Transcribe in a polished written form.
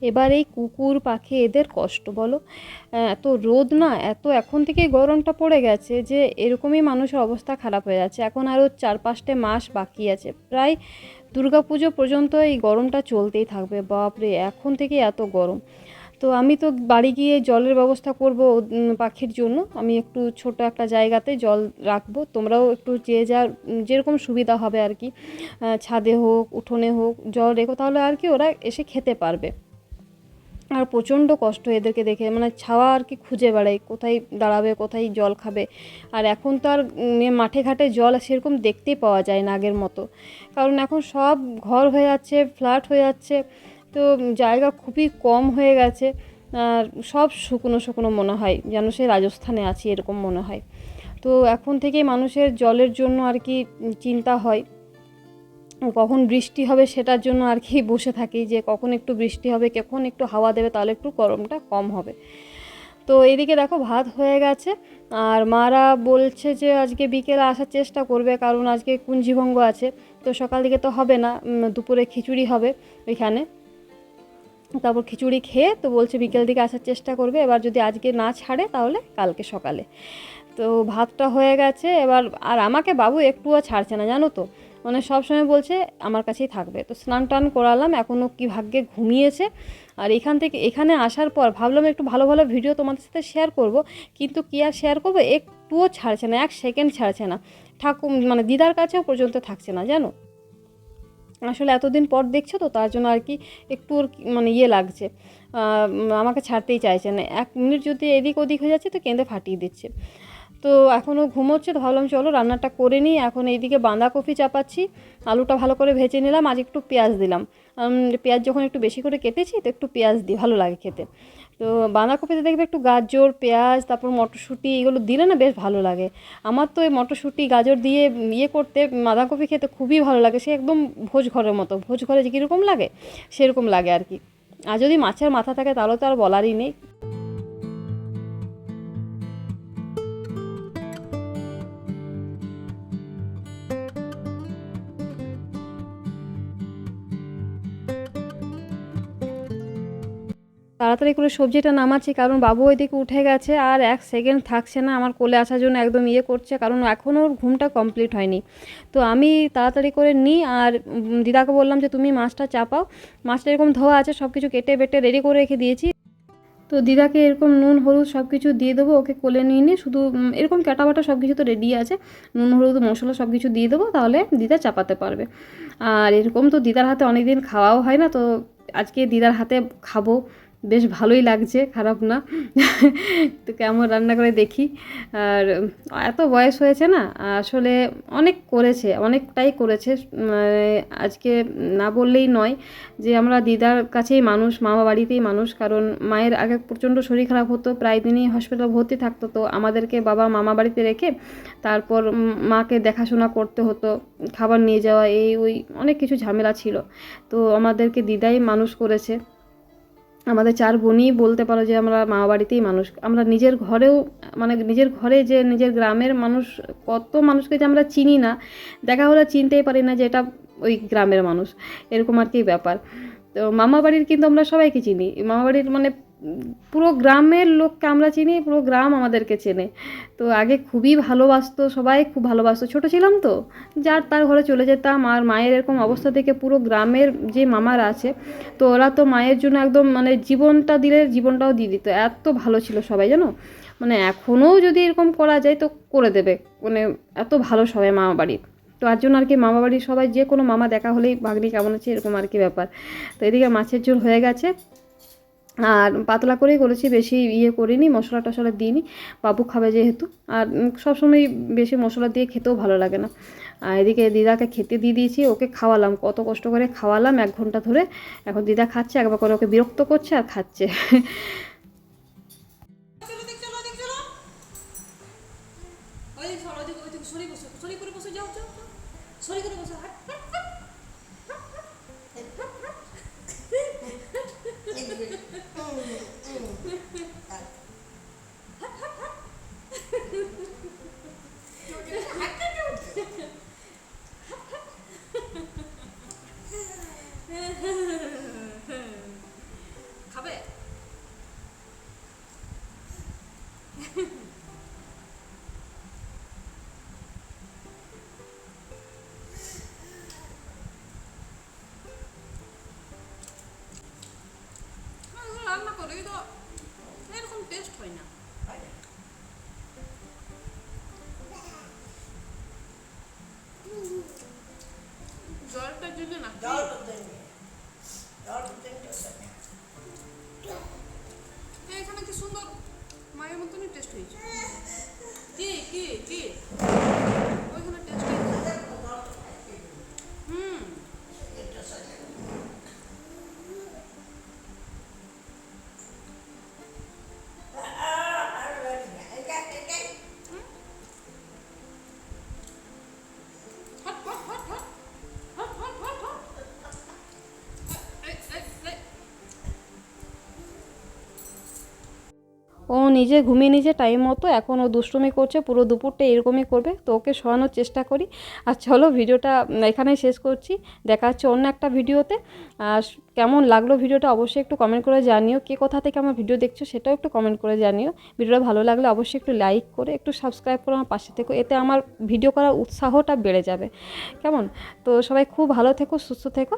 এবার এই কুকুর পাখি এদের কষ্ট বলো, এত রোদ না, এত এখন থেকেই গরমটা পড়ে গেছে যে এরকমই মানুষের অবস্থা খারাপ হয়ে যাচ্ছে। এখন আরও 4-5টে মাস বাকি আছে, প্রায় দুর্গাপুজো পর্যন্ত এই গরমটা চলতেই থাকবে। বাপরে, এখন থেকে এত গরম। তো আমি তো বাড়ি গিয়ে জলের ব্যবস্থা করব পাখির জন্য। আমি একটু ছোট একটা জায়গাতে জল রাখবো, তোমরাও একটু যে যার যেরকম সুবিধা হবে আর কি, ছাদে হোক উঠোনে হোক জল রেখো, তাহলে আর কি ওরা এসে খেতে পারবে। আর প্রচণ্ড কষ্ট এদেরকে দেখে, মানে ছাওয়া আর কি খুঁজে বেড়াই, কোথায় দাঁড়াবে কোথায় জল খাবে। আর এখন তো আর মাঠে ঘাটে জল সেরকম দেখতেই পাওয়া যায় না আগের মতো, কারণ এখন সব ঘর হয়ে যাচ্ছে, ফ্ল্যাট হয়ে যাচ্ছে, তো জায়গা খুবই কম হয়ে গেছে। আর সব শুকনো শুকনো মনে হয়, যেন সে রাজস্থানে আছি এরকম মনে হয়। তো এখন থেকেই মানুষের জলের জন্য আর কি চিন্তা হয়, কখন বৃষ্টি হবে সেটার জন্য আর কি বসে থাকি, যে কখন একটু বৃষ্টি হবে, কখন একটু হাওয়া দেবে, তাহলে একটু গরমটা কম হবে। তো এদিকে দেখো ভাত হয়ে গেছে, আর মারা বলছে যে আজকে বিকেলে আসার চেষ্টা করবে, কারণ আজকে কুঞ্জিভঙ্গ আছে, তো সকাল দিকে তো হবে না, দুপুরে খিচুড়ি হবে ওইখানে। তারপর খিচুড়ি খেয়ে তো বলছে বিকেল দিকে আসার চেষ্টা করবে, এবার যদি আজকে না ছাড়ে তাহলে কালকে সকালে। তো ভাতটা হয়ে গেছে এবার, আর আমাকে বাবু একটুও ছাড়ছে না জানো তো, মানে সবসময় বলছে আমার কাছেই থাকবে। তো স্নান টান করালাম, এখনও কি ভাগ্যে ঘুমিয়েছে। আর এখান থেকে এখানে আসার পর ভাবলাম একটু ভালো ভালো ভিডিও তোমাদের সাথে শেয়ার করব, কিন্তু কি আর শেয়ার করবো, একটুও ছাড়ছে না, 1 সেকেন্ড ছাড়ছে না। ঠাকুর মানে দিদার কাছেও পর্যন্ত থাকছে না জানো। আসলে এতদিন পর দেখছো তো, তার জন্য আর কি একটু ওর মানে ইয়ে লাগছে, আমাকে ছাড়তেই চাইছে না। 1 মিনিট যদি এদিক ওদিক হয়ে যাচ্ছে তো কেঁদে ফাটিয়ে দিচ্ছে। তো এখনও ঘুমোচ্ছে, তো ভাবলাম চলো রান্নাটা করে নিই। এখন এইদিকে বাঁধাকপি চাপাচ্ছি, আলুটা ভালো করে ভেজে নিলাম, আজ একটু পেঁয়াজ দিলাম। পেঁয়াজ যখন একটু বেশি করে কেটেছি তো একটু পেঁয়াজ দিই, ভালো লাগে খেতে। তো বাঁধাকপিতে দেখবে একটু গাজর পেঁয়াজ তারপর মটরশুঁটি এগুলো দিলে না বেশ ভালো লাগে। আমার তো এই মটরশুঁটি গাজর দিয়ে ইয়ে করতে বাঁধাকপি খেতে খুবই ভালো লাগে, সে একদম ভোজ ঘরের মতো, ভোজ ঘরে যে কীরকম লাগে সেরকম লাগে আর কি। আর যদি মাছের মাথা থাকে তাহলে তো আর বলারই নেই। তাড়াতাড়ি করে সবজিটা নামাচ্ছি, কারণ বাবু ওইদিকে উঠে গেছে, আর 1 সেকেন্ড থাকছে না আমার কোলে আসার জন্য, একদম ইয়ে করছে, কারণ এখনও ওর ঘুমটা কমপ্লিট হয়নি। তো আমি তাড়াতাড়ি করে নিই, আর দিদাকে বললাম যে তুমি মাছটা চাপাও। মাছটা এরকম ধোয়া আছে, সব কিছু কেটে বেটে রেডি করে রেখে দিয়েছি। তো দিদাকে এরকম নুন হলুদ সব কিছু দিয়ে দেবো, ওকে কোলে নিয়ে নিয়ে শুধু এরকম কাটাবাটা সব কিছু তো রেডি আছে, নুন হলুদ মশলা সব কিছু দিয়ে দেবো, তাহলে দিদা চাপাতে পারবে। আর এরকম তো দিদার হাতে অনেক দিন খাওয়াও হয় না, তো আজকে দিদার হাতে খাবো, বেশ ভালোই লাগছে, খারাপ না। তো কেমন রান্না করে দেখি। আর এত বয়স হয়েছে না, আসলে অনেক করেছে, অনেকটাই করেছে, মানে আজকে না বললেই নয় যে আমরা দিদার কাছেই মানুষ, মামা বাড়িতেই মানুষ। কারণ মায়ের আগে প্রচণ্ড শরীর খারাপ হতো, প্রায় দিনই হসপিটাল ভর্তি থাকতো, তো আমাদেরকে বাবা মামা বাড়িতে রেখে তারপর মাকে দেখাশোনা করতে হতো, খাবার নিয়ে যাওয়া এই ওই অনেক কিছু ঝামেলা ছিল। তো আমাদেরকে দিদাই মানুষ করেছে। আমাদের 4 বোনই বলতে পারো যে আমরা মামা বাড়িতেই মানুষ। আমরা নিজের ঘরেও, মানে নিজের ঘরে যে নিজের গ্রামের মানুষ, কত মানুষকে যে আমরা চিনি না, দেখা হলে চিনতেই পারি না যে এটা ওই গ্রামের মানুষ, এরকম আর কি ব্যাপার। তো মামা বাড়ির কিন্তু আমরা সবাইকে চিনি, মামা বাড়ির মানে পুরো গ্রামের লোককে আমরা চিনি, পুরো গ্রাম আমাদেরকে চেনে। তো আগে খুবই ভালোবাসতো, সবাই খুব ভালোবাসতো, ছোটো ছিলাম তো, যার তার ঘরে চলে যেতাম। আর মায়ের এরকম অবস্থা দেখে পুরো গ্রামের যে মামারা আছে, তো ওরা তো মায়ের জন্য একদম মানে জীবনটা দিলে জীবনটাও দিয়ে দিত, এত ভালো ছিল সবাই জানো। মানে এখনও যদি এরকম করা যায় তো করে দেবে, মানে এত ভালো সবাই মামা বাড়ির। তো তার জন্য আর কি মামা বাড়ির সবাই, যে কোনো মামা দেখা হলেই ভাগ্নি কেমন আছে এরকম আর কি ব্যাপার। তো এদিকে মাছের ঝোল হয়ে গেছে, আর পাতলা করেই করেছি, বেশি ইয়ে করিনি, মশলা টশলা দিইনি, বাবু খাবে যেহেতু। আর সবসময় বেশি মশলা দিয়ে খেতেও ভালো লাগে না। আর এদিকে দিদাকে খেতে দিয়ে দিয়েছি, ওকে খাওয়ালাম, কত কষ্ট করে খাওয়ালাম 1 ঘন্টা ধরে। এখন দিদা খাচ্ছে, একবার করে ওকে বিরক্ত করছে আর খাচ্ছে। রান্না করি তো এরকম টেস্ট হয় না। জলটা দিলে না এখানে কি সুন্দর মায়ের মতনই টেস্ট হয়েছে। কি কি কি ওইখানে টেস্ট হয়েছে। হুম hot hot hot hot hot hot hot hot এই এই এই ও নিজে ঘুমিয়ে নিজে টাইম মতো এখন ও দুষ্টুমি করছে, পুরো দুপুরটা এরকমই করবে। তো ওকে শোয়ানোর চেষ্টা করি। আর চলো ভিডিওটা এখানেই শেষ করছি, দেখা হচ্ছে অন্য একটা ভিডিওতে। আর কেমন লাগলো ভিডিওটা অবশ্যই একটু কমেন্ট করে জানিও, কে কোথা থেকে আমার ভিডিও দেখছো সেটাও একটু কমেন্ট করে জানিও। ভিডিওটা ভালো লাগলে অবশ্যই একটু লাইক করে একটু সাবস্ক্রাইব করে আমার পাশে থেকো, এতে আমার ভিডিও করার উৎসাহটা বেড়ে যাবে। কেমন? তো সবাই খুব ভালো থেকো, সুস্থ থেকো।